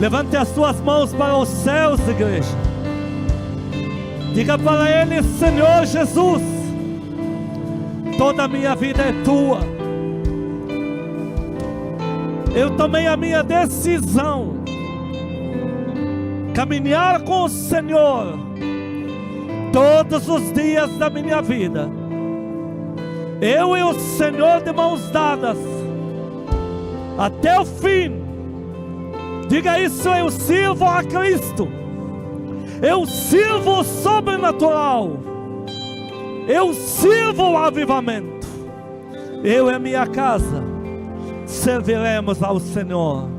Levante as suas mãos para os céus, igreja. Diga para Ele: Senhor Jesus, toda a minha vida é Tua. Eu tomei a minha decisão, caminhar com o Senhor todos os dias da minha vida. Eu e o Senhor de mãos dadas até o fim. Diga isso: eu sirvo a Cristo, eu sirvo o sobrenatural, eu sirvo o avivamento. Eu e a minha casa serviremos ao Senhor.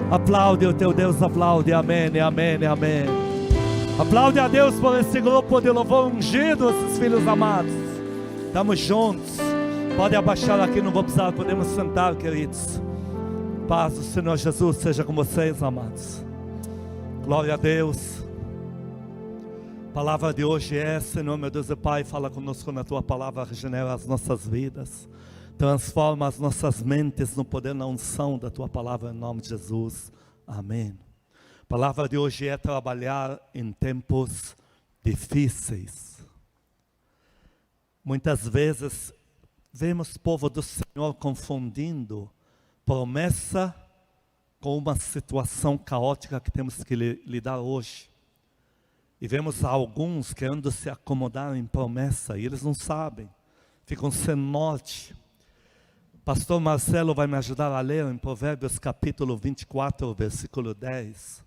Aplaude o teu Deus, aplaude. Amém, amém, amém. Aplaude a Deus por esse grupo de louvor ungido, esses filhos amados. Estamos juntos. Pode abaixar aqui, não vou precisar, podemos sentar, queridos. Paz do Senhor Jesus seja com vocês, amados. Glória a Deus. A palavra de hoje é: Senhor meu Deus e Pai, fala conosco na Tua palavra, regenera as nossas vidas, transforma as nossas mentes no poder, na unção da Tua palavra, em nome de Jesus, amém. A palavra de hoje é: trabalhar em tempos difíceis. Muitas vezes vemos o povo do Senhor confundindo promessa com uma situação caótica que temos que lidar hoje. E vemos alguns querendo se acomodar em promessa, e eles não sabem, ficam sem norte. Pastor Marcelo vai me ajudar a ler em Provérbios capítulo 24, versículo 10.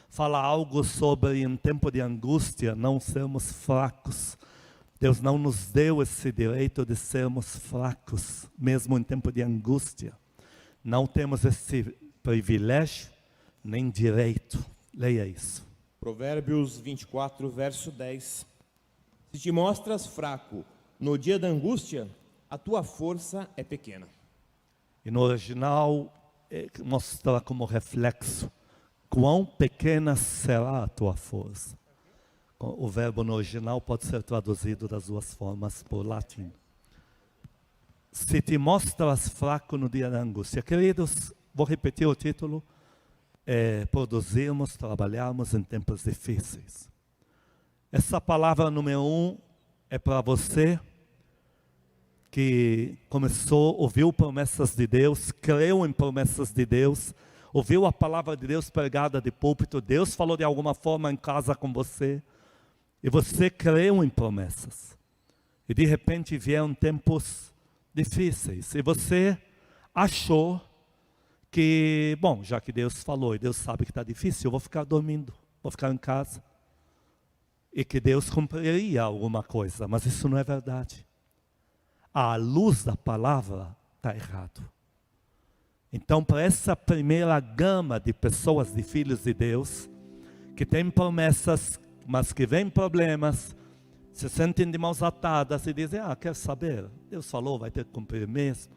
Fala algo sobre, em tempo de angústia, não sermos fracos. Deus não nos deu esse direito de sermos fracos, mesmo em tempo de angústia. Não temos esse privilégio, nem direito. Leia isso. Provérbios 24, verso 10. Se te mostras fraco no dia da angústia, a tua força é pequena. E no original, mostra como reflexo: quão pequena será a tua força. O verbo no original pode ser traduzido das duas formas por latim. Se te mostras fraco no dia da angústia. Queridos, vou repetir o título: produzirmos, trabalharmos em tempos difíceis. Essa palavra número 1 é para você que começou, ouviu promessas de Deus, creu em promessas de Deus, ouviu a palavra de Deus pregada de púlpito, Deus falou de alguma forma em casa com você, e você creu em promessas. E de repente vieram tempos difíceis, e você achou que, bom, já que Deus falou e Deus sabe que está difícil, eu vou ficar dormindo, vou ficar em casa, e que Deus cumpriria alguma coisa, mas isso não é verdade. À luz da palavra, está errado. Então, para essa primeira gama de pessoas, de filhos de Deus, que têm promessas, mas que vêm problemas, se sentem de mãos atadas e dizem: quer saber, Deus falou, vai ter que cumprir mesmo.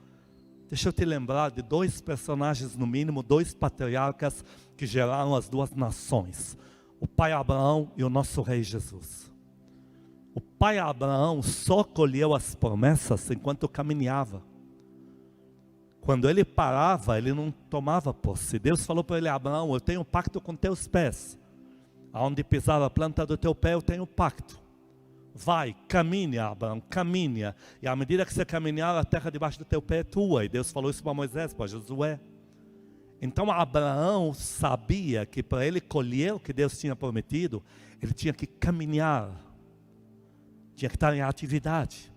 Deixa eu te lembrar de dois personagens, no mínimo, dois patriarcas que geraram as duas nações: o pai Abraão e o nosso rei Jesus. O pai Abraão só colheu as promessas enquanto caminhava. Quando ele parava, ele não tomava posse. Deus falou para ele: Abraão, eu tenho um pacto com teus pés. Aonde pisar a planta do teu pé, eu tenho um pacto. Vai, caminha, Abraão, caminha. E à medida que você caminhar, a terra debaixo do teu pé é tua. E Deus falou isso para Moisés, para Josué. Então Abraão sabia que para ele colher o que Deus tinha prometido, ele tinha que caminhar. Tinha que estar em atividade.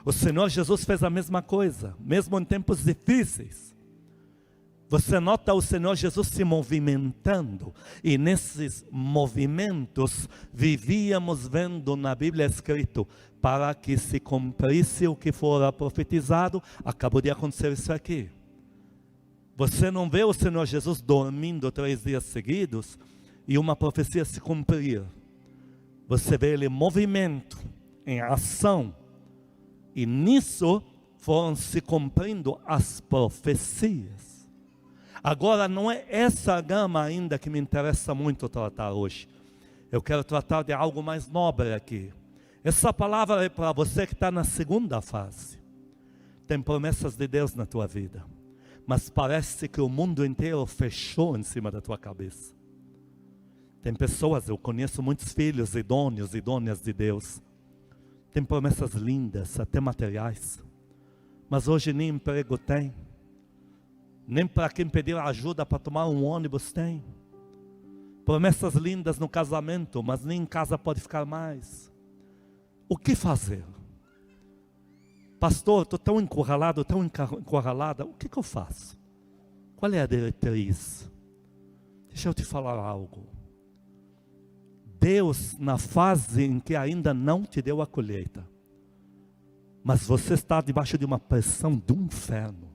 O Senhor Jesus fez a mesma coisa, mesmo em tempos difíceis. Você nota o Senhor Jesus se movimentando, e nesses movimentos vivíamos vendo na Bíblia escrito: para que se cumprisse o que fora profetizado. Acabou de acontecer isso aqui. Você não vê o Senhor Jesus dormindo 3 dias seguidos e uma profecia se cumprir. Você vê Ele em movimento, em ação, e nisso foram se cumprindo as profecias. Agora, não é essa gama ainda que me interessa muito tratar hoje. Eu quero tratar de algo mais nobre aqui. Essa palavra é para você que está na segunda fase. Tem promessas de Deus na tua vida, mas parece que o mundo inteiro fechou em cima da tua cabeça. Tem pessoas, eu conheço muitos filhos idôneos, idôneas de Deus. Tem promessas lindas, até materiais. Mas hoje nem emprego tem. Nem para quem pedir ajuda para tomar um ônibus tem. Promessas lindas no casamento, mas nem em casa pode ficar mais. O que fazer? Pastor, estou tão encurralado, tão encurralada. O que eu faço? Qual é a diretriz? Deixa eu te falar algo. Deus, na fase em que ainda não te deu a colheita, mas você está debaixo de uma pressão do inferno,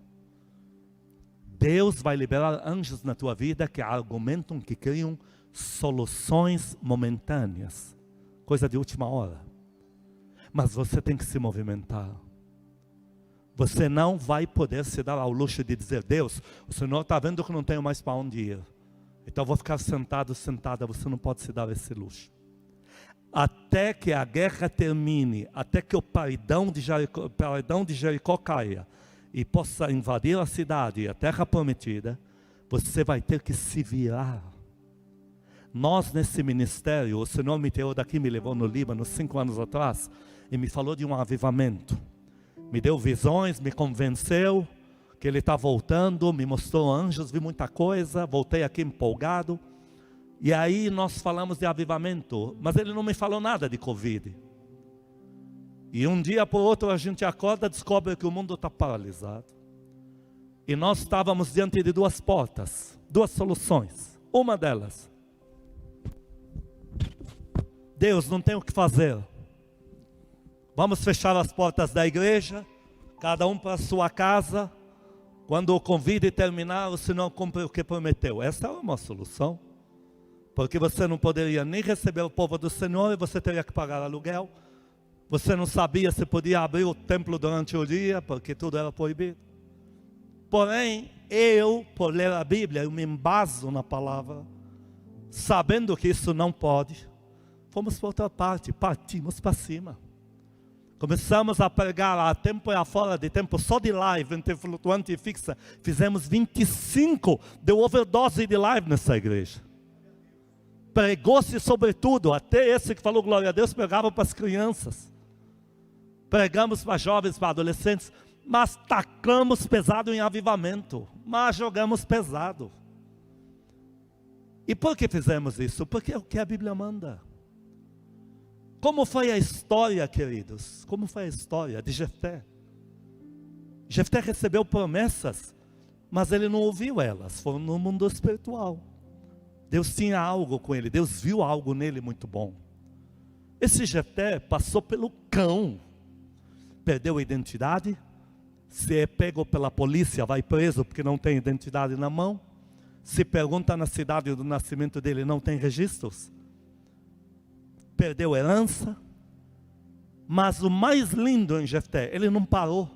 Deus vai liberar anjos na tua vida que argumentam, que criam soluções momentâneas, coisa de última hora. Mas você tem que se movimentar. Você não vai poder se dar ao luxo de dizer: Deus, o Senhor está vendo que não tenho mais para onde ir, então eu vou ficar sentado, sentada. Você não pode se dar esse luxo. Até que a guerra termine, até que o paredão de Jericó caia e possa invadir a cidade, a terra prometida, você vai ter que se virar. Nós nesse ministério, o Senhor me tirou daqui, me levou no Líbano 5 anos atrás e me falou de um avivamento. Me deu visões, me convenceu que Ele está voltando, me mostrou anjos, vi muita coisa, voltei aqui empolgado. E aí nós falamos de avivamento, mas Ele não me falou nada de Covid. E um dia por outro a gente acorda e descobre que o mundo está paralisado. E nós estávamos diante de duas portas, duas soluções. Uma delas: Deus, não tem o que fazer. Vamos fechar as portas da igreja, cada um para a sua casa. Quando o convite terminar, o Senhor cumpre o que prometeu. Essa é uma solução. Porque você não poderia nem receber o povo do Senhor e você teria que pagar aluguel. Você não sabia se podia abrir o templo durante o dia, porque tudo era proibido. Porém, eu, por ler a Bíblia, eu me embaso na palavra, sabendo que isso não pode. Fomos para outra parte, partimos para cima. Começamos a pregar a tempo e a fora de tempo, só de live, entre flutuante e fixa. Fizemos 25, deu overdose de live nessa igreja. Pregou-se sobretudo, até esse que falou glória a Deus, pregava para as crianças. Pregamos para jovens, para adolescentes, mas tacamos pesado em avivamento, mas jogamos pesado. E por que fizemos isso? Porque é o que a Bíblia manda. Como foi a história, queridos? Como foi a história de Jefté? Jefté recebeu promessas, mas ele não ouviu elas, foram no mundo espiritual. Deus tinha algo com ele, Deus viu algo nele muito bom. Esse Jefté passou pelo cão, perdeu a identidade, se é pego pela polícia, vai preso porque não tem identidade na mão. Se pergunta na cidade do nascimento dele, não tem registros. Perdeu herança. Mas o mais lindo em Jefté, ele não parou.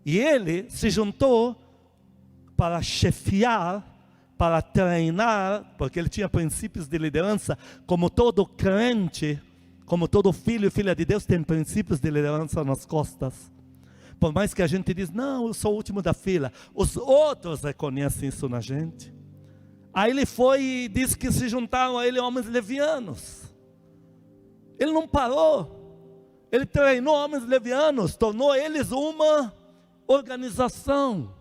E ele se juntou para chefiar, para treinar, porque ele tinha princípios de liderança, como todo crente, como todo filho e filha de Deus tem princípios de liderança nas costas. Por mais que a gente diz, não, eu sou o último da fila, os outros reconhecem isso na gente. Aí ele foi e disse que se juntaram a ele homens levianos. Ele não parou, ele treinou homens levianos, tornou eles uma organização.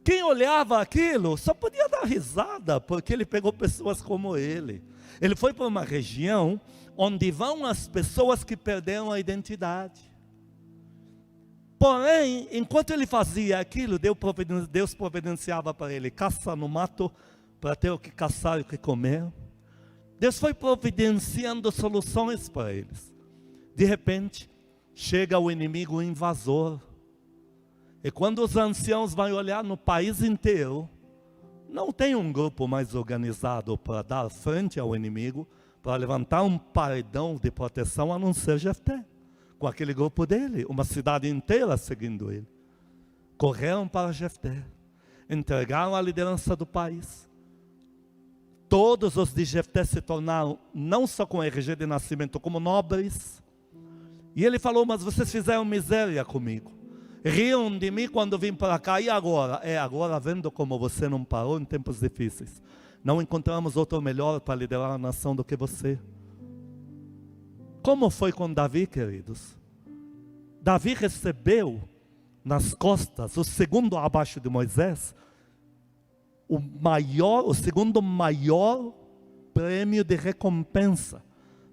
Quem olhava aquilo só podia dar risada, porque ele pegou pessoas como ele. Ele foi para uma região onde vão as pessoas que perderam a identidade. Porém, enquanto ele fazia aquilo, Deus providenciava para ele caça no mato, para ter o que caçar e o que comer. Deus foi providenciando soluções para eles. De repente, chega o inimigo invasor. E quando os anciãos vão olhar no país inteiro, não tem um grupo mais organizado para dar frente ao inimigo, para levantar um paredão de proteção, a não ser Jefté, com aquele grupo dele, uma cidade inteira seguindo ele. Correram para Jefté, entregaram a liderança do país. Todos os de Jefté se tornaram, não só com RG de nascimento, como nobres. E ele falou, mas vocês fizeram miséria comigo. Riam de mim quando vim para cá, e agora? Agora vendo como você não parou em tempos difíceis. Não encontramos outro melhor para liderar a nação do que você. Como foi com Davi, queridos? Davi recebeu nas costas, o segundo abaixo de Moisés, o segundo maior prêmio de recompensa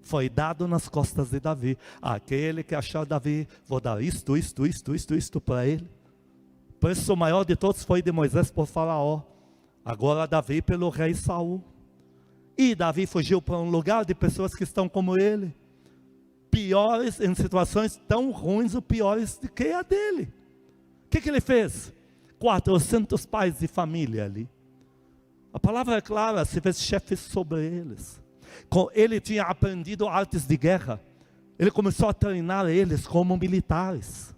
foi dado nas costas de Davi. Aquele que achar Davi, vou dar isto para ele. O preço maior de todos foi de Moisés por Faraó. Agora Davi pelo rei Saul. E Davi fugiu para um lugar de pessoas que estão como ele. Piores, em situações tão ruins ou piores do que a dele. O que ele fez? 400 pais de família ali. A palavra é clara, se fez chefe sobre eles. Ele tinha aprendido artes de guerra. Ele começou a treinar eles como militares.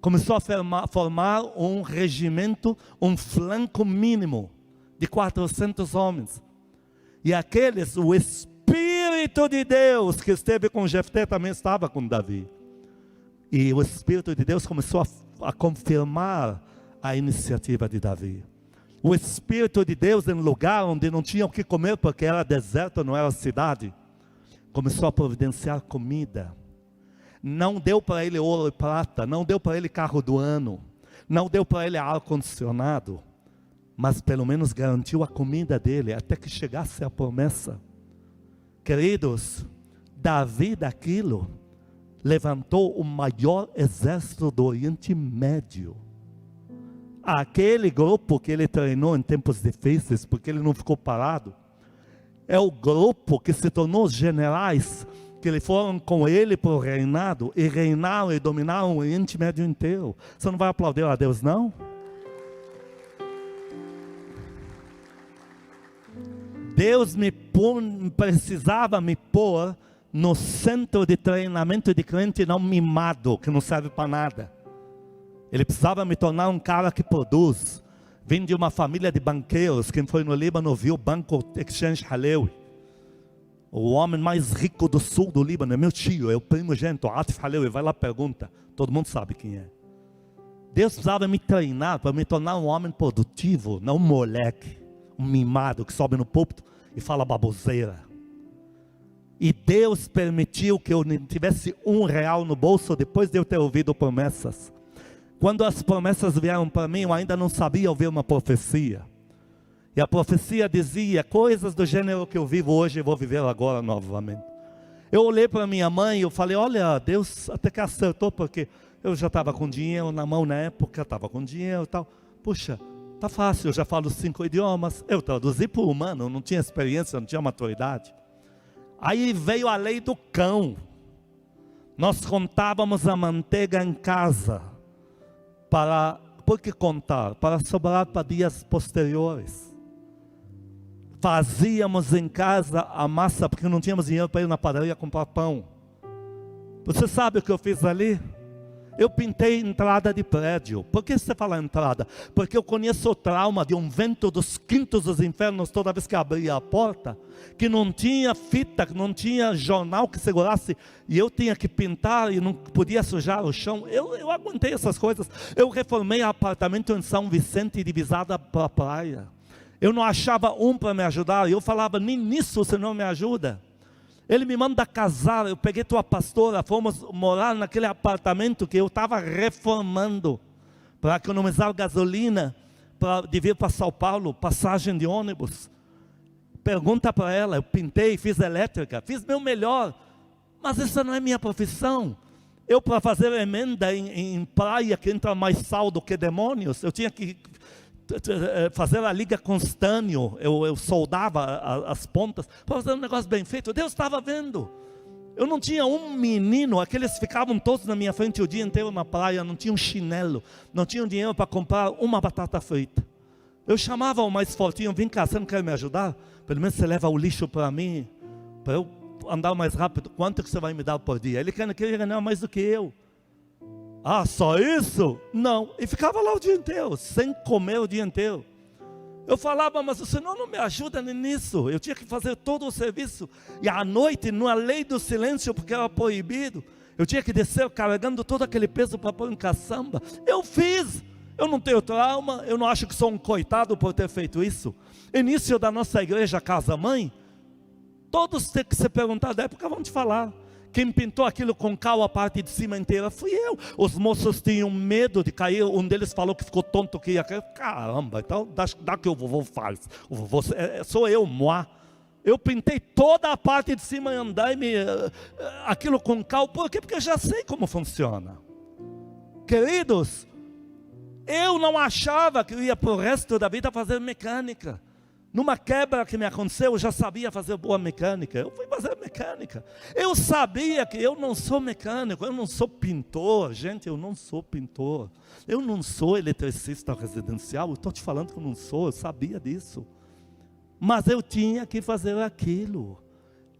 Começou a formar um regimento, um flanco mínimo de 400 homens. E aqueles, o Espírito de Deus que esteve com Jefté também estava com Davi. E o Espírito de Deus começou a confirmar a iniciativa de Davi. O Espírito de Deus, em lugar onde não tinha o que comer, porque era deserto, não era cidade, começou a providenciar comida. Não deu para ele ouro e prata, não deu para ele carro do ano, não deu para ele ar-condicionado, mas pelo menos garantiu a comida dele, até que chegasse a promessa. Queridos, Davi daquilo levantou o maior exército do Oriente Médio. Aquele grupo que ele treinou em tempos difíceis, porque ele não ficou parado, é o grupo que se tornou os generais, que eles foram com ele para o reinado, e reinaram e dominaram o Oriente Médio inteiro. Você não vai aplaudir a Deus, não? Deus precisava me pôr no centro de treinamento de crente não mimado, que não serve para nada. Ele precisava me tornar um cara que produz. Vim de uma família de banqueiros. Quem foi no Líbano viu o Banco Exchange Halewi. O homem mais rico do sul do Líbano é meu tio, é o primogênito, Atif Halewi. Vai lá, pergunta. Todo mundo sabe quem é. Deus precisava me treinar para me tornar um homem produtivo, não um moleque, um mimado que sobe no púlpito e fala baboseira. E Deus permitiu que eu tivesse R$1 no bolso depois de eu ter ouvido promessas. Quando as promessas vieram para mim, eu ainda não sabia ouvir uma profecia. E a profecia dizia coisas do gênero que eu vivo hoje, eu vou viver agora novamente. Eu olhei para minha mãe e eu falei, olha, Deus até que acertou, porque eu já estava com dinheiro na mão na época, estava com dinheiro e tal. Puxa, tá fácil, eu já falo 5 idiomas. Eu traduzi para o humano, não tinha experiência, não tinha maturidade. Aí veio a lei do cão. Nós contávamos a manteiga em casa. Por que contar? Para sobrar para dias posteriores. Fazíamos em casa a massa, porque não tínhamos dinheiro para ir na padaria comprar pão. Você sabe o que eu fiz ali? Eu pintei entrada de prédio. Por que você fala entrada? Porque eu conheço o trauma de um vento dos quintos dos infernos toda vez que abria a porta, que não tinha fita, que não tinha jornal que segurasse, e eu tinha que pintar e não podia sujar o chão. Eu aguentei essas coisas. Eu reformei apartamento em São Vicente, divisada para a praia. Eu não achava um para me ajudar, e eu falava, nem nisso você não me ajuda. Ele me manda casar, eu peguei tua pastora, fomos morar naquele apartamento que eu estava reformando, para economizar gasolina, de vir para São Paulo, passagem de ônibus. Pergunta para ela, eu pintei, fiz elétrica, fiz meu melhor, mas essa não é minha profissão. Eu, para fazer emenda em praia que entra mais sal do que demônios, eu tinha que fazer a liga com estânio, eu soldava as pontas, para fazer um negócio bem feito. Deus estava vendo. Eu não tinha um menino, aqueles ficavam todos na minha frente o dia inteiro na praia, não tinham chinelo, não tinham dinheiro para comprar uma batata frita. Eu chamava o mais fortinho, vem cá, você não quer me ajudar? Pelo menos você leva o lixo para mim, para eu andar mais rápido. Quanto que você vai me dar por dia? Ele queria ganhar mais do que eu. Ah, só isso? Não. E ficava lá o dia inteiro, sem comer o dia inteiro. Eu falava, mas o Senhor não me ajuda nisso. Eu tinha que fazer todo o serviço. E à noite, na lei do silêncio, porque era proibido, eu tinha que descer carregando todo aquele peso para pôr em caçamba. Eu fiz. Eu não tenho trauma, eu não acho que sou um coitado por ter feito isso. Início da nossa igreja Casa Mãe, todos que se perguntar da época vão te falar. Quem pintou aquilo com cal a parte de cima inteira fui eu. Os moços tinham medo de cair. Um deles falou que ficou tonto, que ia cair. Caramba, então dá que o vovô faz. O vovô, sou eu, moi. Eu pintei toda a parte de cima e andaime, aquilo com cal. Por quê? Porque eu já sei como funciona. Queridos, eu não achava que eu ia para o resto da vida fazer mecânica. Numa quebra que me aconteceu, eu já sabia fazer boa mecânica. Eu fui fazer mecânica. Eu sabia que eu não sou mecânico, eu não sou pintor. Gente, eu não sou pintor. Eu não sou eletricista residencial. Eu estou te falando que eu não sou, eu sabia disso. Mas eu tinha que fazer aquilo.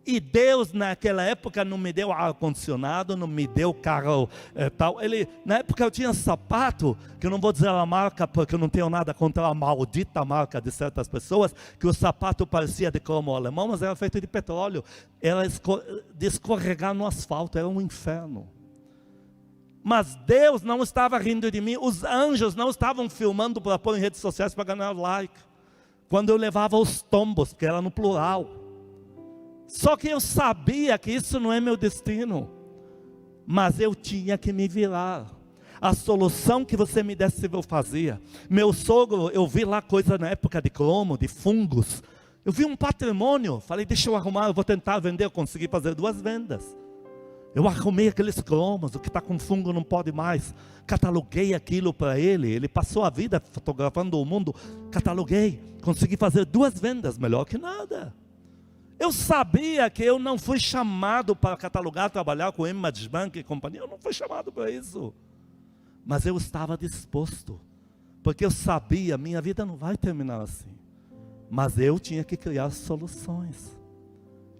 E Deus naquela época não me deu ar-condicionado, não me deu carro tal. Na época eu tinha sapato, que eu não vou dizer a marca, porque eu não tenho nada contra a maldita marca de certas pessoas, que o sapato parecia de cromo alemão, mas era feito de petróleo. Era de escorregar no asfalto, era um inferno. Mas Deus não estava rindo de mim, os anjos não estavam filmando para pôr em redes sociais para ganhar like. Quando eu levava os tombos, porque era no plural. Só que eu sabia que isso não é meu destino. Mas eu tinha que me virar. A solução que você me desse eu fazia. Meu sogro, eu vi lá coisa na época de cromo, de fungos. Eu vi um patrimônio. Falei, deixa eu arrumar, eu vou tentar vender. Eu consegui fazer 2 vendas. Eu arrumei aqueles cromos, o que está com fungo não pode mais. Cataloguei aquilo para ele. Ele passou a vida fotografando o mundo. Cataloguei. Consegui fazer 2 vendas, melhor que nada. Eu sabia que eu não fui chamado para catalogar, trabalhar com Image Bank e companhia. Eu não fui chamado para isso. Mas eu estava disposto. Porque eu sabia, minha vida não vai terminar assim. Mas eu tinha que criar soluções.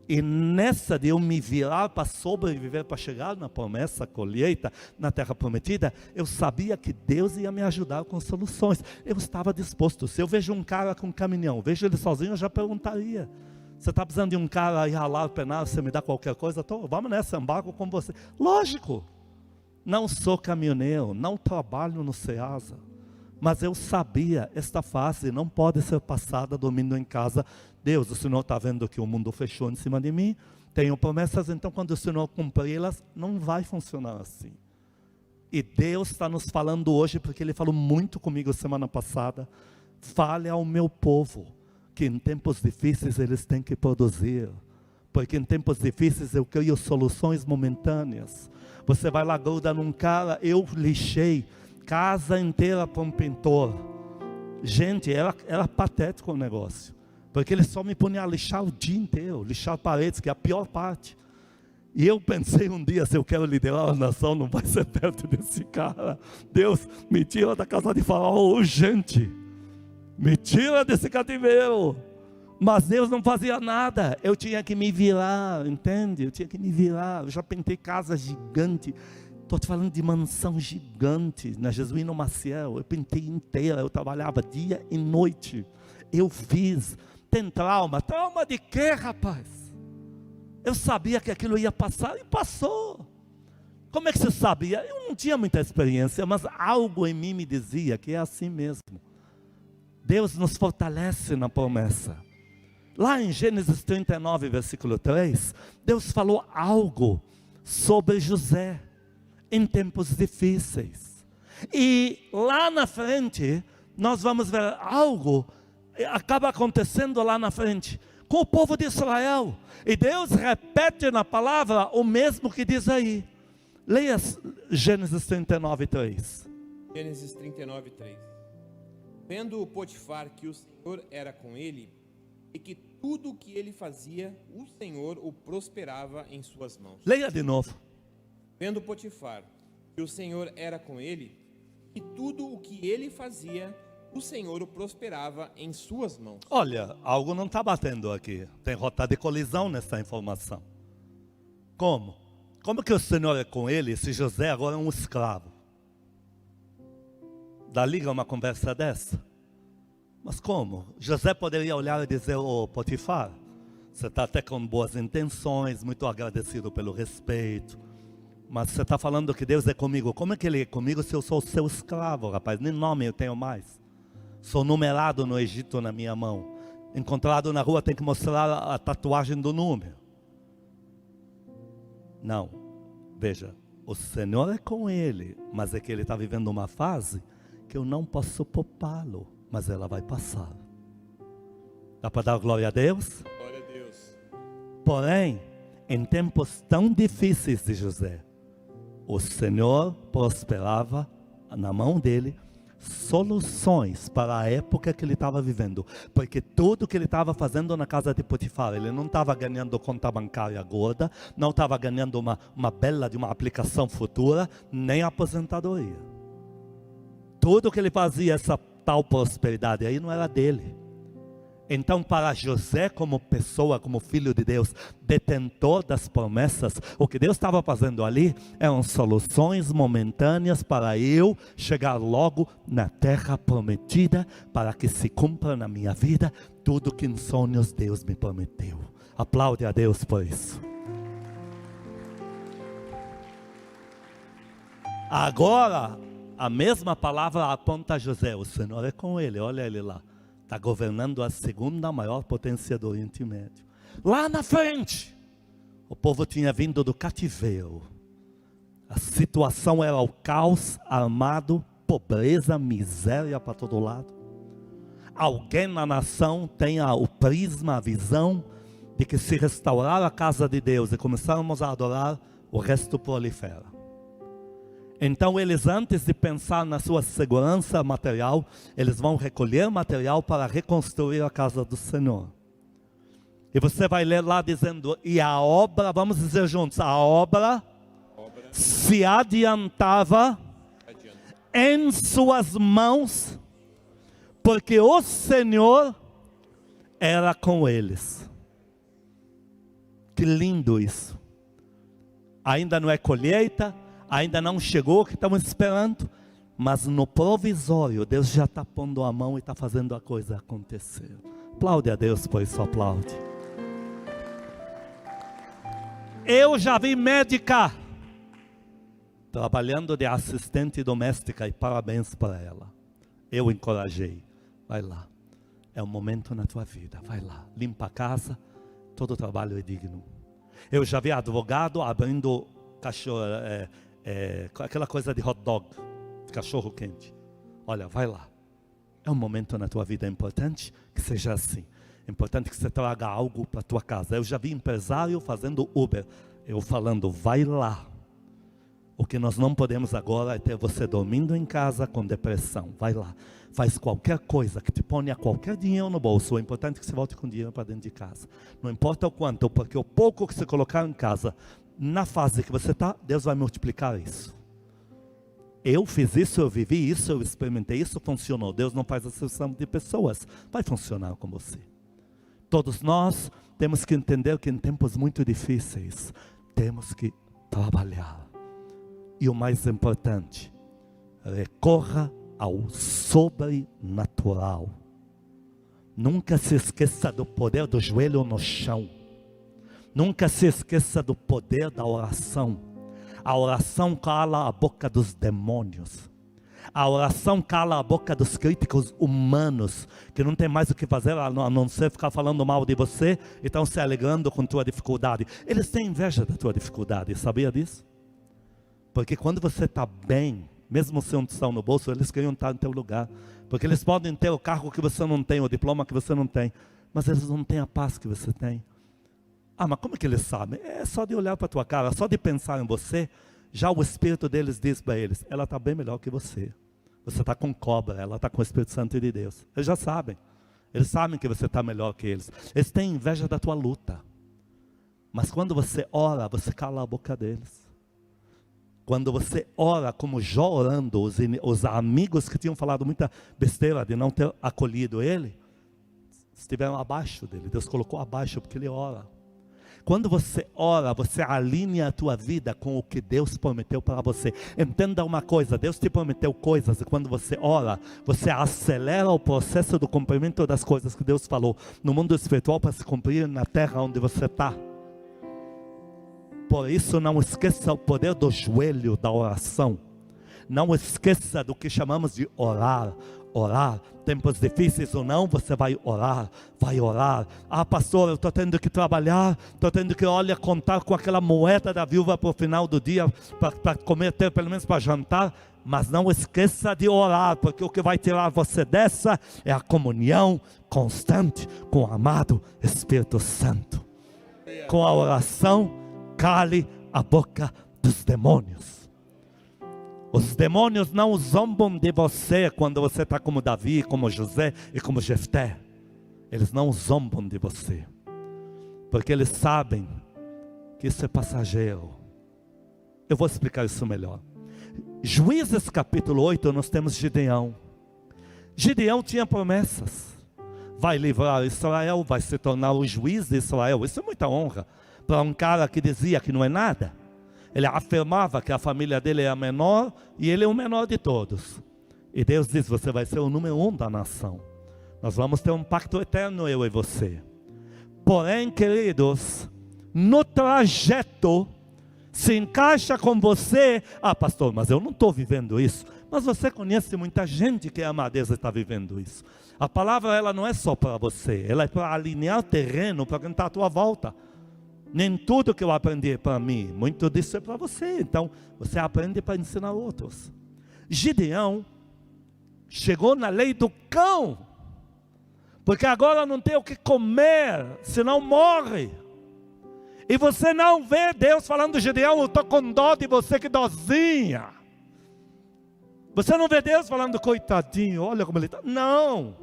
E nessa de eu me virar para sobreviver, para chegar na promessa, colheita, na terra prometida, eu sabia que Deus ia me ajudar com soluções. Eu estava disposto. Se eu vejo um cara com um caminhão, vejo ele sozinho, eu já perguntaria. Você está precisando de um cara aí ralar o penal, você me dá qualquer coisa? Vamos nessa, embarco com você. Lógico, não sou caminhoneiro, não trabalho no Ceasa. Mas eu sabia, esta fase não pode ser passada dormindo em casa. Deus, o Senhor está vendo que o mundo fechou em cima de mim. Tenho promessas, então quando o Senhor cumpri-las, não vai funcionar assim. E Deus está nos falando hoje, porque Ele falou muito comigo semana passada. Fale ao meu povo que em tempos difíceis eles têm que produzir. Porque em tempos difíceis eu crio soluções momentâneas. Você vai lá, gruda num cara, eu lixei casa inteira para um pintor. Gente, era patético o negócio. Porque ele só me punha a lixar o dia inteiro, lixar paredes, que é a pior parte. E eu pensei um dia, se eu quero liderar a nação, não vai ser perto desse cara. Deus, me tira da casa de Faraó urgente. Me tira desse cativeiro. Mas Deus não fazia nada. Eu tinha que me virar, entende? Eu tinha que me virar. Eu já pintei casa gigante. Estou te falando de mansão gigante na Jesuíno Maciel. Eu pintei inteira. Eu trabalhava dia e noite. Eu fiz. Tem trauma? Trauma de quê, rapaz? Eu sabia que aquilo ia passar e passou. Como é que você sabia? Eu não tinha muita experiência, mas algo em mim me dizia que é assim mesmo. Deus nos fortalece na promessa. Lá em Gênesis 39, versículo 3, Deus falou algo sobre José em tempos difíceis. E lá na frente, nós vamos ver algo, acaba acontecendo lá na frente, com o povo de Israel. E Deus repete na palavra o mesmo que diz aí. Leia Gênesis 39, 3. Gênesis 39, 3. Vendo Potifar que o Senhor era com ele, e que tudo o que ele fazia, o Senhor o prosperava em suas mãos. Leia de novo. Vendo Potifar que o Senhor era com ele, e tudo o que ele fazia, o Senhor o prosperava em suas mãos. Olha, algo não está batendo aqui. Tem rota de colisão nessa informação. Como? Como que o Senhor é com ele se José agora é um escravo? Dá liga uma conversa dessa? Mas como? José poderia olhar e dizer, ô Potifar, você está até com boas intenções, muito agradecido pelo respeito. Mas você está falando que Deus é comigo. Como é que Ele é comigo se eu sou seu escravo, rapaz? Nem nome eu tenho mais. Sou numerado no Egito na minha mão. Encontrado na rua tem que mostrar a tatuagem do número. Não. Veja, o Senhor é com ele. Mas é que ele está vivendo uma fase que eu não posso poupá-lo. Mas ela vai passar. Dá para dar glória a Deus? Glória a Deus. Porém, em tempos tão difíceis de José, o Senhor prosperava na mão dele soluções para a época que ele estava vivendo. Porque tudo que ele estava fazendo na casa de Potifar, ele não estava ganhando conta bancária gorda, não estava ganhando uma bela de uma aplicação futura, nem aposentadoria. Tudo que ele fazia, essa tal prosperidade aí, não era dele. Então, para José, como pessoa, como filho de Deus, detentor das promessas, o que Deus estava fazendo ali eram soluções momentâneas para eu chegar logo na terra prometida, para que se cumpra na minha vida tudo que em sonhos Deus me prometeu. Aplaude a Deus por isso. Agora, a mesma palavra aponta a José. O Senhor é com ele, olha ele lá. Está governando a segunda maior potência do Oriente Médio. Lá na frente, o povo tinha vindo do cativeiro. A situação era o caos armado, pobreza, miséria para todo lado. Alguém na nação tenha o prisma, a visão de que se restaurar a casa de Deus e começarmos a adorar, o resto prolifera. Então eles, antes de pensar na sua segurança material, eles vão recolher material para reconstruir a casa do Senhor. E você vai ler lá dizendo, e a obra, vamos dizer juntos, a obra se adiantava em suas mãos, porque o Senhor era com eles. Que lindo isso. Ainda não é colheita, ainda não chegou o que estamos esperando, mas no provisório, Deus já está pondo a mão e está fazendo a coisa acontecer. Aplaude a Deus, por isso aplaude. Eu já vi médica trabalhando de assistente doméstica e parabéns para ela. Eu encorajei. Vai lá. É um momento na tua vida. Vai lá. Limpa a casa. Todo trabalho é digno. Eu já vi advogado abrindo cachorro, aquela coisa de hot dog, cachorro quente. Olha, vai lá. É um momento na tua vida importante que seja assim. É importante que você traga algo para a tua casa. Eu já vi empresário fazendo Uber. Eu falando, vai lá. O que nós não podemos agora é ter você dormindo em casa com depressão. Vai lá. Faz qualquer coisa que te ponha qualquer dinheiro no bolso. O importante é que você volte com dinheiro para dentro de casa. Não importa o quanto, porque o pouco que você colocar em casa, na fase que você está, Deus vai multiplicar isso. Eu fiz isso, eu vivi isso, eu experimentei isso, funcionou. Deus não faz exceção de pessoas. Vai funcionar com você. Todos nós temos que entender que em tempos muito difíceis, temos que trabalhar. E o mais importante, recorra ao sobrenatural. Nunca se esqueça do poder do joelho no chão. Nunca se esqueça do poder da oração. A oração cala a boca dos demônios. A oração cala a boca dos críticos humanos, que não tem mais o que fazer a não ser ficar falando mal de você e estão se alegrando com tua dificuldade. Eles têm inveja da tua dificuldade, sabia disso? Porque quando você está bem, mesmo sem um tostão no bolso, eles queriam estar no teu lugar. Porque eles podem ter o carro que você não tem, o diploma que você não tem, mas eles não têm a paz que você tem. Ah, mas como é que eles sabem? É só de olhar para a tua cara, só de pensar em você, já o Espírito deles diz para eles, ela está bem melhor que você. Você está com cobra, ela está com o Espírito Santo de Deus. Eles já sabem. Eles sabem que você está melhor que eles. Eles têm inveja da tua luta. Mas quando você ora, você cala a boca deles. Quando você ora, como Jó orando, os amigos que tinham falado muita besteira de não ter acolhido ele, estiveram abaixo dele. Deus colocou abaixo porque ele ora. Quando você ora, você alinha a tua vida com o que Deus prometeu para você. Entenda uma coisa, Deus te prometeu coisas, e quando você ora, você acelera o processo do cumprimento das coisas que Deus falou no mundo espiritual para se cumprir na terra onde você está. Por isso não esqueça o poder do joelho, da oração. Não esqueça do que chamamos de orar. Orar, tempos difíceis ou não, você vai orar, vai orar. Ah, pastor, eu estou tendo que trabalhar, estou tendo que, contar com aquela moeda da viúva para o final do dia, para comer, ter pelo menos para jantar. Mas não esqueça de orar, porque o que vai tirar você dessa é a comunhão constante com o amado Espírito Santo. Com a oração, cale a boca dos demônios. Os demônios não zombam de você quando você está como Davi, como José e como Jefté. Eles não zombam de você, porque eles sabem que isso é passageiro. Eu vou explicar isso melhor. Juízes capítulo 8, nós temos Gideão. Gideão tinha promessas. Vai livrar Israel, vai se tornar o juiz de Israel. Isso é muita honra para um cara que dizia que não é nada. Ele afirmava que a família dele é a menor e ele é o menor de todos. E Deus diz, você vai ser o número 1 da nação. Nós vamos ter um pacto eterno, eu e você. Porém, queridos, no trajeto, se encaixa com você. Ah, pastor, mas eu não estou vivendo isso. Mas você conhece muita gente que é amadeza e está vivendo isso. A palavra, ela não é só para você. Ela é para alinhar o terreno, para quem está à tua volta. Nem tudo que eu aprendi é para mim, muito disso é para você. Então, você aprende para ensinar outros. Gideão chegou na lei do cão, porque agora não tem o que comer, senão morre. E você não vê Deus falando, Gideão, eu estou com dó de você, que dozinha. Você não vê Deus falando, coitadinho, olha como ele está. Não.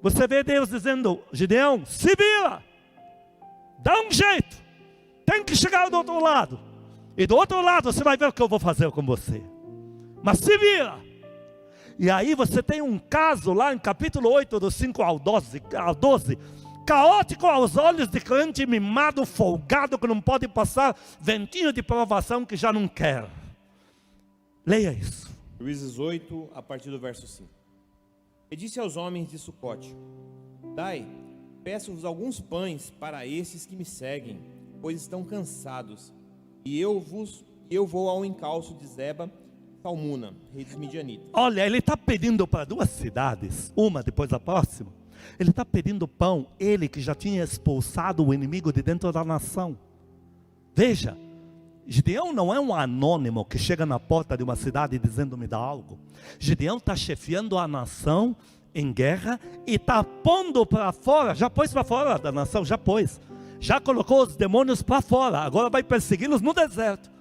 Você vê Deus dizendo, Gideão, se vira. Dá um jeito, tem que chegar do outro lado. E do outro lado você vai ver o que eu vou fazer com você. Mas se vira. E aí você tem um caso lá em capítulo 8, do 5 ao 12, caótico aos olhos de crente mimado, folgado, que não pode passar ventinho de provação que já não quer. Leia isso. Juízes 8, a partir do verso 5. E disse aos homens de Sucote, dai, peço-vos alguns pães para esses que me seguem, pois estão cansados. E eu vou ao encalço de Zeba, Salmuna, rei dos Midianitas. Olha, ele está pedindo para 2 cidades, uma depois da próxima. Ele está pedindo pão, ele que já tinha expulsado o inimigo de dentro da nação. Veja, Gideão não é um anônimo que chega na porta de uma cidade dizendo me dá algo. Gideão está chefiando a nação em guerra e está pondo para fora, já pôs para fora da nação, já colocou os demônios para fora, agora vai persegui-los no deserto.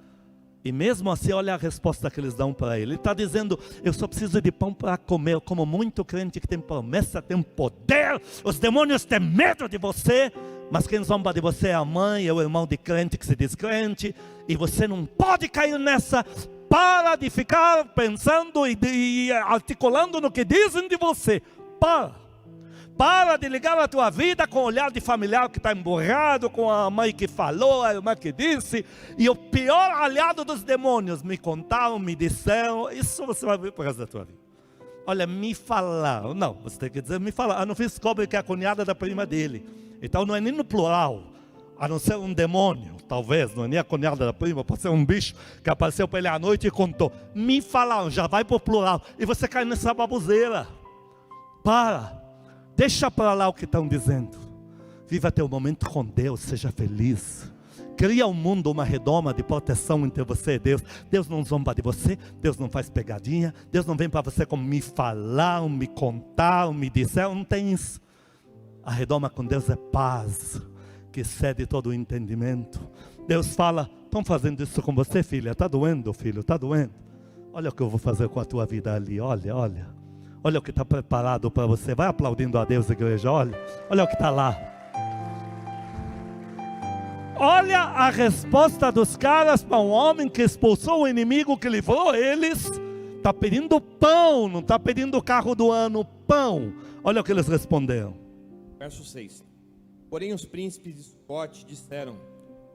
E mesmo assim, olha a resposta que eles dão para ele. Ele está dizendo, eu só preciso de pão para comer. Como muito crente que tem promessa, tem poder, os demônios têm medo de você, mas quem zomba de você é a mãe, é o irmão de crente que se diz crente, e você não pode cair nessa. Para de ficar pensando e articulando no que dizem de você. Para de ligar a tua vida com o olhar de familiar que está emburrado, com a mãe que falou, a irmã que disse. E o pior aliado dos demônios, me contaram, me disseram. Isso você vai ver por resto da tua vida. Olha, me falaram. Não, você tem que dizer me falaram. não fiz descobre que é a cunhada da prima dele. Então não é nem no plural. A não ser um demônio, talvez, não é nem a cunhada da prima, pode ser um bicho que apareceu para ele à noite e contou. Me falaram, já vai para o plural. E você cai nessa baboseira. Deixa para lá o que estão dizendo. Viva teu momento com Deus, seja feliz. Cria um mundo, uma redoma de proteção entre você e Deus. Deus não zomba de você, Deus não faz pegadinha. Deus não vem para você como me falaram, me contaram, me disseram, não tem isso. A redoma com Deus é paz, que excede todo o entendimento. Deus fala, estão fazendo isso com você, filha? Está doendo, filho? Está doendo? Olha o que eu vou fazer com a tua vida ali, olha o que está preparado para você. Vai aplaudindo a Deus, igreja, olha o que está lá. Olha a resposta dos caras para um homem que expulsou o inimigo, que livrou eles. Está pedindo pão, não está pedindo o carro do ano, pão. Olha o que eles responderam. Verso 6. Porém os príncipes de Sucote disseram,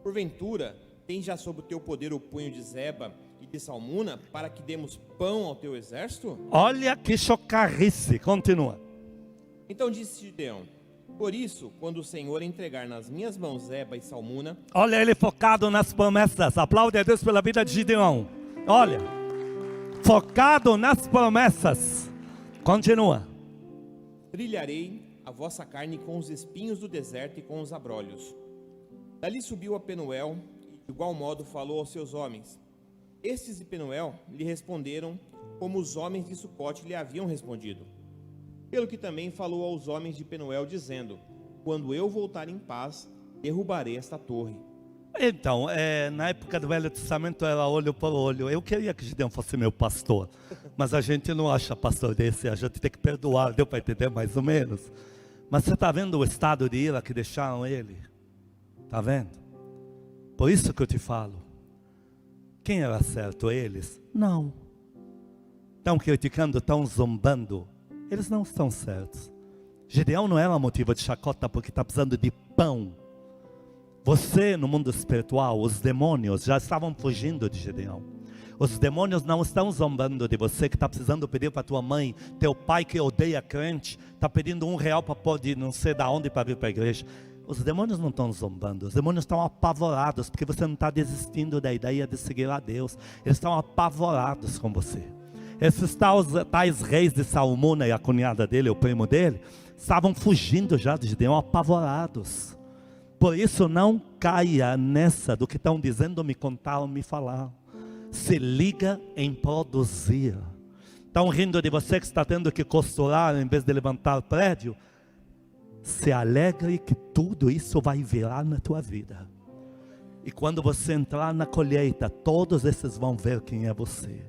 porventura, tem já sob o teu poder o punho de Zeba e de Salmuna, para que demos pão ao teu exército? Olha que chocarrice, continua. Então disse Gideão, Por isso, quando o Senhor entregar nas minhas mãos Zeba e Salmuna, Olha ele focado nas promessas. Aplaude a Deus pela vida de Gideão. Olha, focado nas promessas. Continua. trilharei a vossa carne com os espinhos do deserto e com os abrolhos. Dali subiu a Penuel, e de igual modo falou aos seus homens. Estes de Penuel lhe responderam como os homens de Sucote lhe haviam respondido. Pelo que também falou aos homens de Penuel, dizendo: quando eu voltar em paz, derrubarei esta torre. Então, na época do Velho Testamento era olho por olho. Eu queria que Gideão fosse meu pastor, mas a gente não acha pastor desse, a gente tem que perdoar, deu para entender mais ou menos. Mas você está vendo o estado de ira que deixaram ele? Está vendo? Por isso que eu te falo. Quem era certo? Eles? Não. Estão criticando, estão zombando. Eles não estão certos. Gideão não era motivo de chacota porque está precisando de pão. Você, no mundo espiritual, os demônios já estavam fugindo de Gideão. Os demônios não estão zombando de você, que está precisando pedir para tua mãe, teu pai que odeia crente, está pedindo R$1 para pôr de não sei da onde para vir para a igreja. Os demônios não estão zombando, os demônios estão apavorados, porque você não está desistindo da ideia de seguir a Deus. Eles estão apavorados com você. Esses tais reis de Salmuna e a cunhada dele, o primo dele, estavam fugindo já de Gideão, apavorados. Por isso não caia nessa do que estão dizendo, me contar, me falar. Se liga em produzir. Estão rindo de você que está tendo que costurar em vez de levantar prédio. Se alegre que tudo isso vai virar na tua vida. E quando você entrar na colheita, todos esses vão ver quem é você.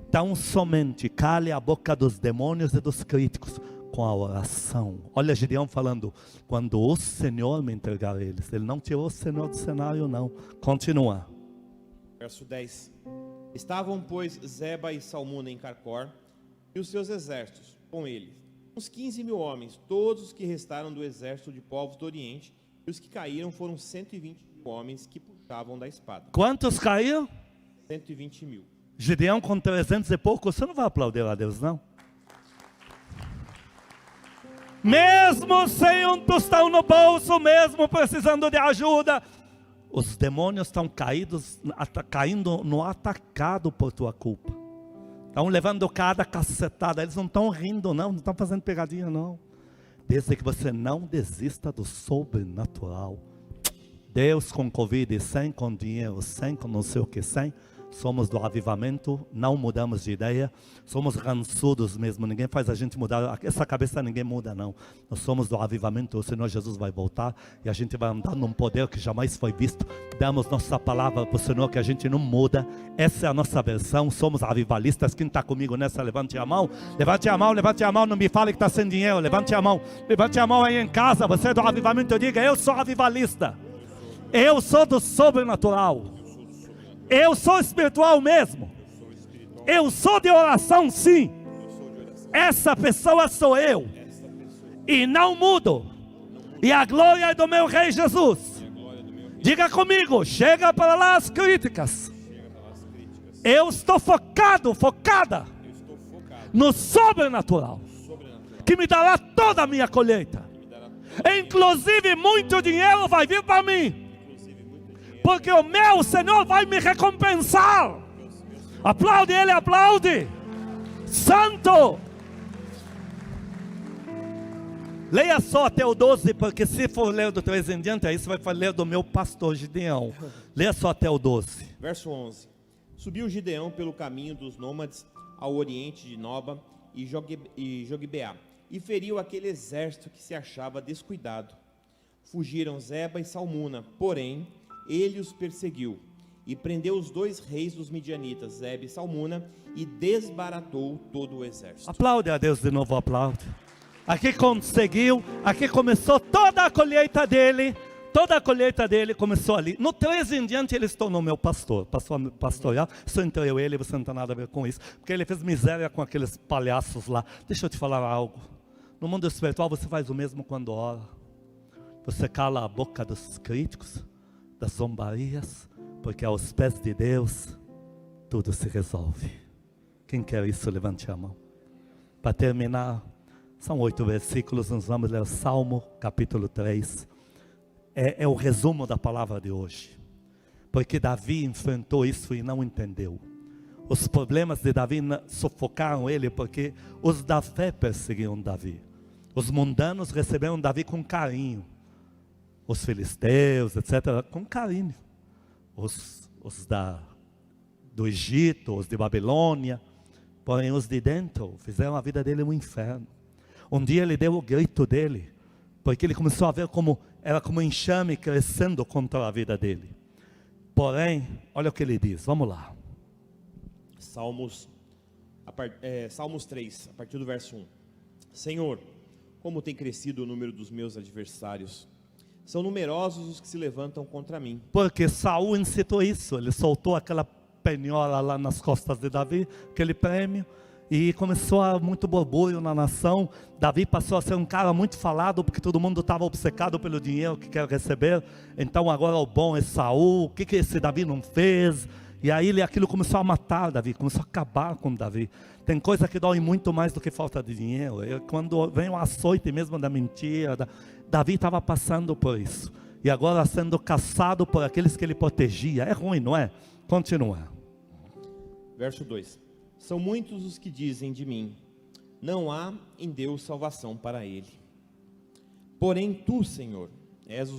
Então somente cale a boca dos demônios e dos críticos com a oração. Olha Gideão falando, quando o Senhor me entregar eles. Ele não tirou o Senhor do cenário não. Continua. Verso 10. Estavam, pois, Zeba e Salmuna em Carcor, e os seus exércitos com eles, uns 15.000 homens, todos os que restaram do exército de povos do Oriente, e os que caíram foram 120.000 homens que puxavam da espada. Quantos caíram? 120.000. Gideão com 300 e pouco, você não vai aplaudir a Deus não? Mesmo sem um tostão no bolso, mesmo precisando de ajuda, os demônios estão caindo no atacado por tua culpa. Estão levando cada cacetada. Eles não estão rindo não estão fazendo pegadinha não. Desde que você não desista do sobrenatural. Deus com Covid, sem com dinheiro, sem com não sei o que, sem. Somos do avivamento, não mudamos de ideia, somos rançudos mesmo, ninguém faz a gente mudar, essa cabeça ninguém muda não. Nós somos do avivamento, o Senhor Jesus vai voltar e a gente vai andar num poder que jamais foi visto. Damos nossa palavra para o Senhor que a gente não muda, essa é a nossa versão, somos avivalistas. Quem está comigo nessa, levante a mão, levante a mão, levante a mão, não me fale que está sem dinheiro, levante a mão aí em casa, você é do avivamento, diga, eu sou avivalista, eu sou do sobrenatural. Eu sou espiritual mesmo. Eu sou de oração sim. Essa pessoa sou eu. E não mudo. E a glória é do meu Rei Jesus. Diga comigo, chega para lá as críticas. Eu estou focada no sobrenatural, que me dará toda a minha colheita. Inclusive muito dinheiro vai vir para mim. Porque o meu Senhor vai me recompensar. Aplaude Ele, aplaude. Santo. Leia só até o 12, porque se for ler do 13 em diante, aí você vai ler do meu pastor Gideão. Leia só até o 12. Verso 11. Subiu Gideão pelo caminho dos nômades ao oriente de Noba e Jogbeá, e feriu aquele exército que se achava descuidado. Fugiram Zeba e Salmuna, porém ele os perseguiu e prendeu os 2 reis dos midianitas, Zeba e Salmuna, e desbaratou todo o exército. Aplaude a Deus de novo, aplaude. Aqui conseguiu, aqui começou toda a colheita dele. Toda a colheita dele começou ali. No 13 em diante ele se tornou meu pastoral. Só entre eu e ele, você não tem nada a ver com isso. Porque ele fez miséria com aqueles palhaços lá. Deixa eu te falar algo. No mundo espiritual você faz o mesmo quando ora. Você cala a boca dos críticos, das zombarias, porque aos pés de Deus tudo se resolve. Quem quer isso, levante a mão. Para terminar, São 8 versículos, nós vamos ler o Salmo capítulo 3. É o resumo da palavra de hoje. Porque Davi enfrentou isso e não entendeu. Os problemas de Davi sufocaram ele porque os da fé perseguiam Davi. Os mundanos receberam Davi com carinho. Os filisteus, etc., com carinho. Os do Egito, os de Babilônia. Porém, os de dentro fizeram a vida dele um inferno. Um dia ele deu o grito dele, porque ele começou a ver como era como um enxame crescendo contra a vida dele. Porém, olha o que ele diz, vamos lá. Salmos 3, a partir do verso 1. Senhor, como tem crescido o número dos meus adversários. São numerosos os que se levantam contra mim. Porque Saul incitou isso, ele soltou aquela penhola lá nas costas de Davi, aquele prêmio, e começou a muito borbulho na nação. Davi passou a ser um cara muito falado, porque todo mundo estava obcecado pelo dinheiro que quer receber. Então agora o bom é Saul, o que esse Davi não fez? E aí aquilo começou a matar Davi, começou a acabar com Davi. Tem coisa que dói muito mais do que falta de dinheiro. Quando vem o açoite mesmo da mentira, Davi estava passando por isso. E agora sendo caçado por aqueles que ele protegia. É ruim, não é? Continua. Verso 2. São muitos os que dizem de mim, não há em Deus salvação para ele. Porém tu, Senhor, és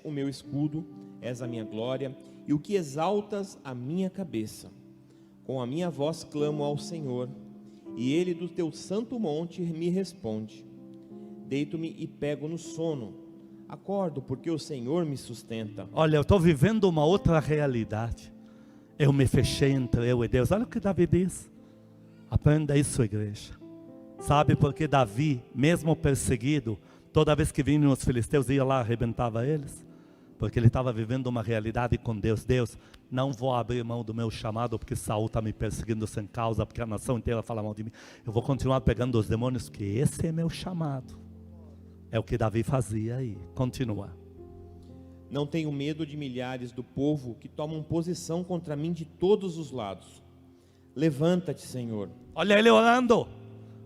o meu escudo, és a minha glória, e o que exaltas a minha cabeça. Com a minha voz clamo ao Senhor, e ele do teu santo monte me responde. Deito-me e pego no sono, acordo porque o Senhor me sustenta. Olha, eu estou vivendo uma outra realidade. Eu me fechei entre eu e Deus. Olha o que Davi diz. Aprenda isso, igreja. Sabe por que Davi, mesmo perseguido, toda vez que vinham os filisteus, ia lá e arrebentava eles? Porque ele estava vivendo uma realidade com Deus. Deus, não vou abrir mão do meu chamado, porque Saul está me perseguindo sem causa, porque a nação inteira fala mal de mim. Eu vou continuar pegando os demônios, porque esse é meu chamado. É o que Davi fazia aí. Continua. Não tenho medo de milhares do povo que tomam posição contra mim de todos os lados. Levanta-te, Senhor. Olha ele orando.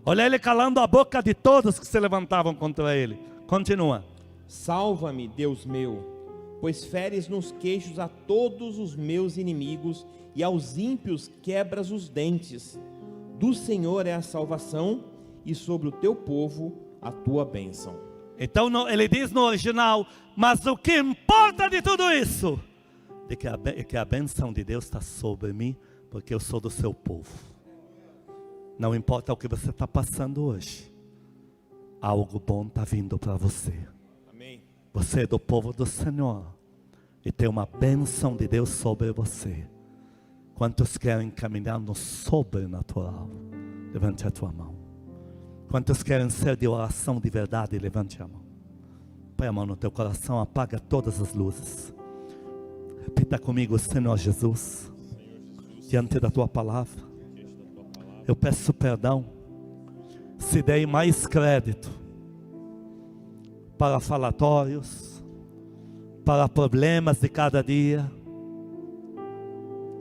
Olha ele calando a boca de todos que se levantavam contra ele. Continua. Salva-me, Deus meu, pois feres nos queixos a todos os meus inimigos e aos ímpios quebras os dentes. Do Senhor é a salvação e sobre o teu povo a tua bênção. Então ele diz no original, mas o que importa de tudo isso? É que a bênção de Deus está sobre mim, porque eu sou do seu povo. Não importa o que você está passando hoje, algo bom está vindo para você. Amém. Você é do povo do Senhor, e tem uma bênção de Deus sobre você. Quantos querem caminhar no sobrenatural? Levante a tua mão. Quantos querem ser de oração de verdade? Levante a mão. Põe a mão no teu coração, apaga todas as luzes. Repita comigo, Senhor Jesus, diante da tua palavra, eu peço perdão se dei mais crédito para falatórios, para problemas de cada dia,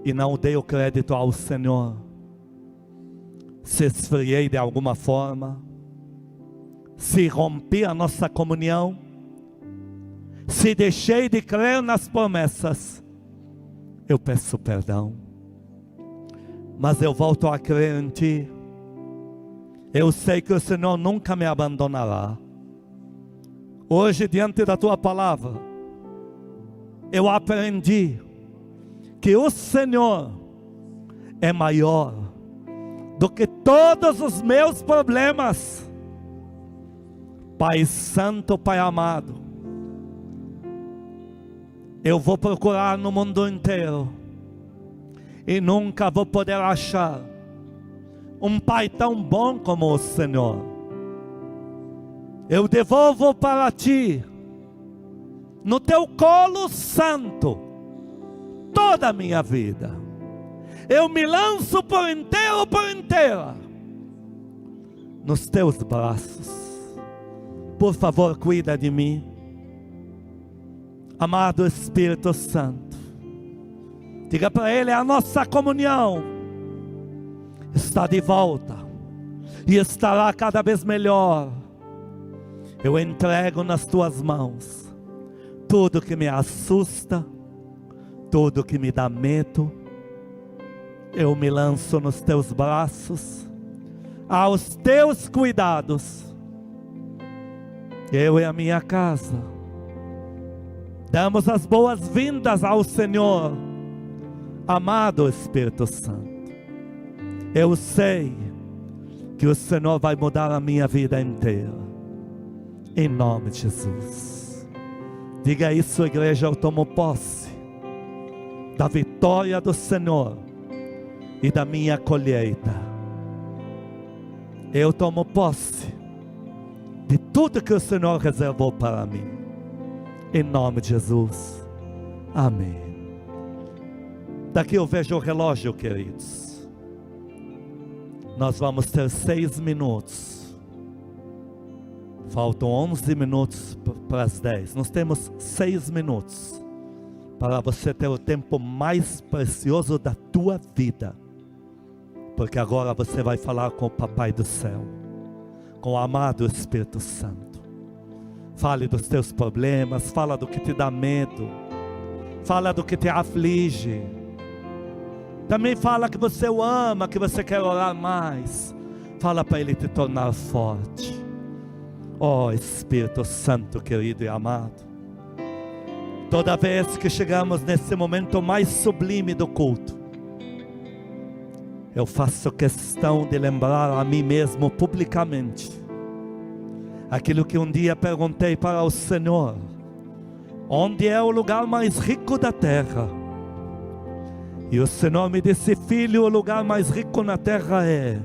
e não dei o crédito ao Senhor. Se esfriei de alguma forma, se rompi a nossa comunhão, se deixei de crer nas promessas, eu peço perdão. Mas eu volto a crer em Ti. Eu sei que o Senhor nunca me abandonará. Hoje, diante da Tua palavra, eu aprendi que o Senhor é maior do que todos os meus problemas. Pai Santo, Pai amado, eu vou procurar no mundo inteiro e nunca vou poder achar um Pai tão bom como o Senhor. Eu devolvo para Ti, no Teu colo santo, toda a minha vida. Eu me lanço por inteira nos Teus braços. Por favor, cuida de mim. Amado Espírito Santo, diga para Ele, a nossa comunhão está de volta. e estará cada vez melhor. Eu entrego nas tuas mãos tudo que me assusta, tudo que me dá medo. Eu me lanço nos teus braços, aos teus cuidados. Eu e a minha casa damos as boas-vindas ao Senhor. Amado Espírito Santo, eu sei que o Senhor vai mudar a minha vida inteira, em nome de Jesus. Diga isso, igreja. Eu tomo posse da vitória do Senhor e da minha colheita. Eu tomo posse de tudo que o Senhor reservou para mim, em nome de Jesus. Amém. Daqui eu vejo o relógio, queridos. Nós vamos ter 6 minutos. Faltam 11 minutos para as 10. Nós temos 6 minutos para você ter o tempo mais precioso da tua vida. Porque agora você vai falar com o Papai do Céu, com o amado Espírito Santo. Fale dos teus problemas, fala do que te dá medo, fala do que te aflige. Também fala que você o ama, que você quer orar mais. Fala para Ele te tornar forte. Oh Espírito Santo querido e amado, toda vez que chegamos nesse momento mais sublime do culto, eu faço questão de lembrar a mim mesmo publicamente aquilo que um dia perguntei para o Senhor: onde é o lugar mais rico da terra? E o Senhor me disse: filho, o lugar mais rico na terra é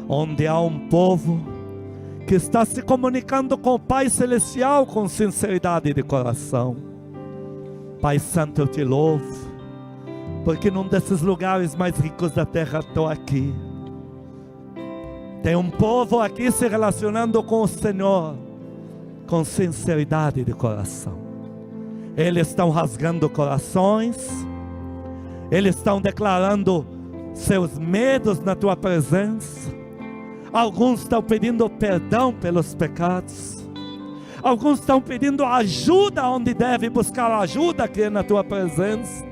onde há um povo que está se comunicando com o Pai Celestial com sinceridade de coração. Pai Santo, eu te louvo, porque num desses lugares mais ricos da terra estou aqui. Tem um povo aqui se relacionando com o Senhor com sinceridade de coração. Eles estão rasgando corações, eles estão declarando seus medos na tua presença. Alguns estão pedindo perdão pelos pecados, alguns estão pedindo ajuda onde deve buscar ajuda aqui na tua presença.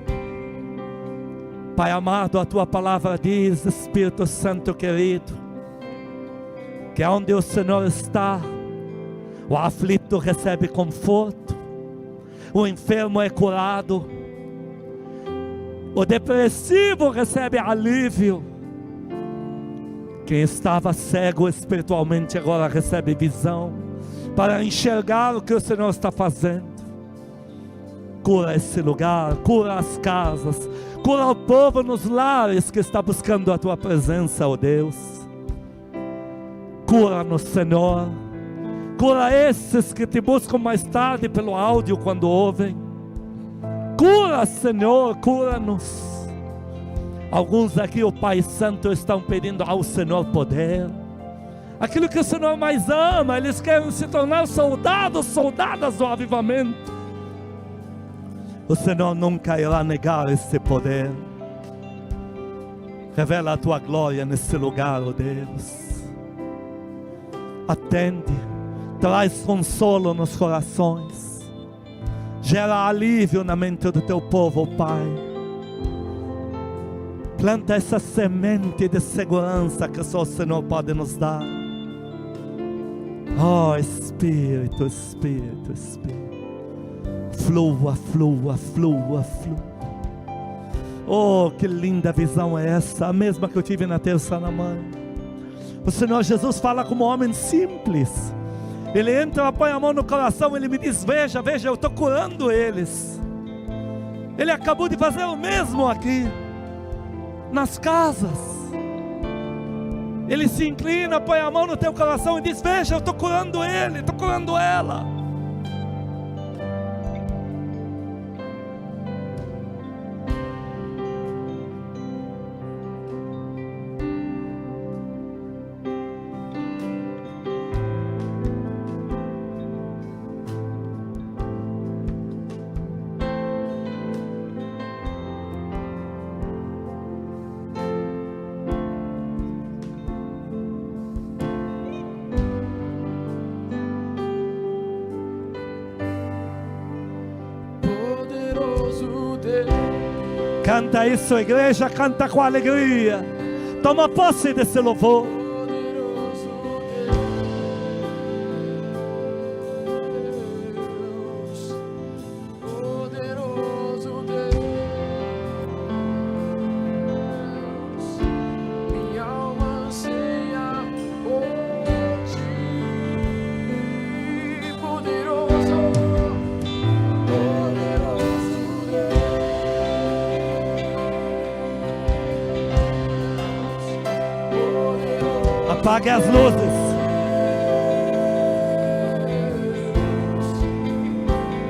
Pai amado, a tua palavra diz, Espírito Santo querido, que onde o Senhor está, o aflito recebe conforto, o enfermo é curado, o depressivo recebe alívio, quem estava cego espiritualmente agora recebe visão para enxergar o que o Senhor está fazendo. Cura esse lugar, cura as casas, cura o povo nos lares que está buscando a tua presença, ó Deus. Cura-nos, Senhor. Cura esses que te buscam mais tarde pelo áudio quando ouvem. Cura, Senhor, cura-nos. Alguns aqui, o Pai Santo, estão pedindo ao Senhor poder. Aquilo que o Senhor mais ama, eles querem se tornar soldados, soldadas do avivamento. O Senhor nunca irá negar esse poder. Revela a tua glória nesse lugar, ó Deus. Atende, traz consolo nos corações, gera alívio na mente do teu povo, Pai. Planta essa semente de segurança que só o Senhor pode nos dar. Oh Espírito, Espírito, Espírito. Flua, flua, flua, flua. Oh, que linda visão é essa, a mesma que eu tive na terça na mãe. O Senhor Jesus fala como um homem simples. Ele entra, põe a mão no coração, ele me diz: veja, veja, eu estou curando eles. Ele acabou de fazer o mesmo aqui, nas casas. Ele se inclina, põe a mão no teu coração e diz: veja, eu estou curando ele, estou curando ela. Canta isso, igreja, canta com alegria. Toma posse desse louvor. Poderoso Deus, minha alma anseia por ti. Poderoso Deus, Apague as luzes.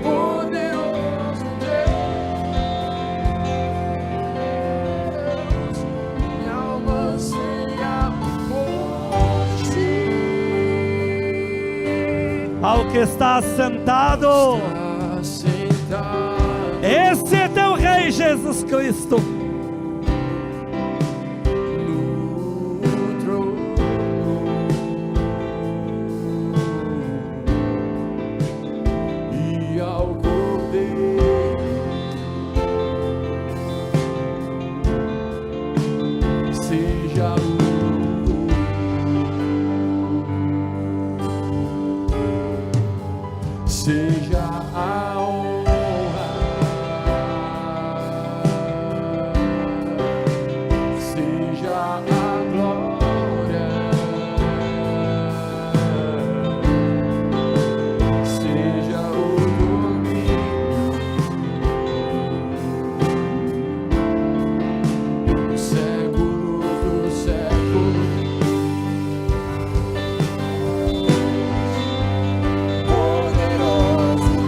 poderoso Deus, minha alma anseia por ti. Ao que está sentado, Sentado esse é teu Rei Jesus Cristo. no trono, e ao Cordeiro seja seja a honra, seja a glória, seja o domínio dos séculos dos séculos. Poderoso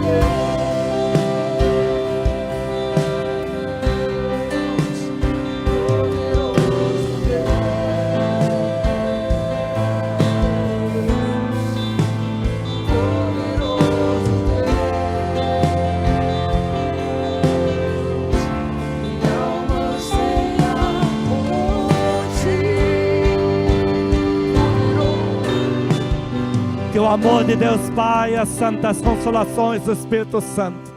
Que o amor de Deus Pai, as santas consolações do Espírito Santo,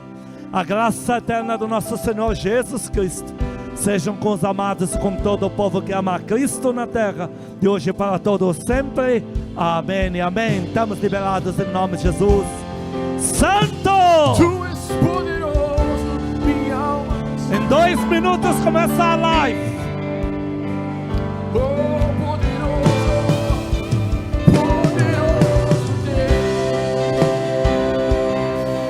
a graça eterna do nosso Senhor Jesus Cristo, sejam com os amados e com todo o povo que ama a Cristo na terra, de hoje para todos sempre. Amém e amém. Estamos liberados em nome de Jesus. Santo! Tu és poderoso, minha alma. Em 2 minutos começa a live. Oh,